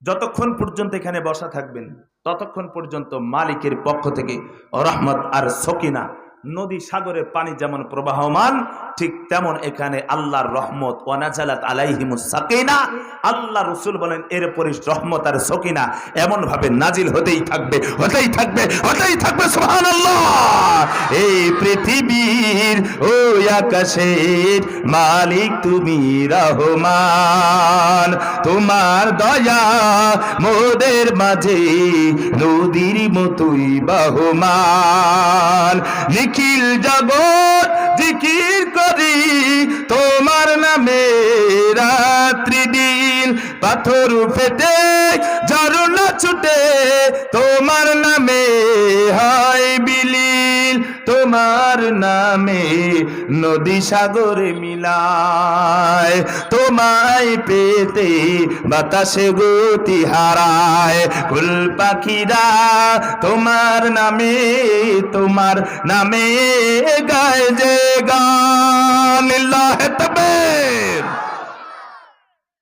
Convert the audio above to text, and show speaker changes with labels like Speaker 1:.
Speaker 1: যতক্ষণ পর্যন্ত এখানে বসা থাকবেন ততক্ষণ পর্যন্ত মালিকের পক্ষ থেকে রহমত আর সকিনা, নদী সাগরের পানি যেমন প্রবাহমান ঠিক তেমন এখানে আল্লাহর রহমত ওয়ানাজালাত আলাইহিমুস সাকিনা, আল্লাহ রাসূল বলেন এরপরে রহমত আর সকিনা এমন ভাবে নাজিল হতেই থাকবে, হতেই থাকবে, হতেই থাকবে। সুবহানাল্লাহ। এই পৃথিবীর ও আকাশের মালিক তুমি রহমান, তোমার দয়া মোদের মাঝে নদীর মতোই বহমান। নিখিল জগৎ জিকির করি তোমার নামে রাত্রি দিন, পাথর ফেটে ঝরনা ছুটে তোমার নামে হয় বিলীন, তোমার নামে নদী সাগরে মিলায়, তোমায় পেতে বাতাসে গতি হারায়। ফুল পাখিরা তোমার নামে, তোমার নামে গায় যে গান,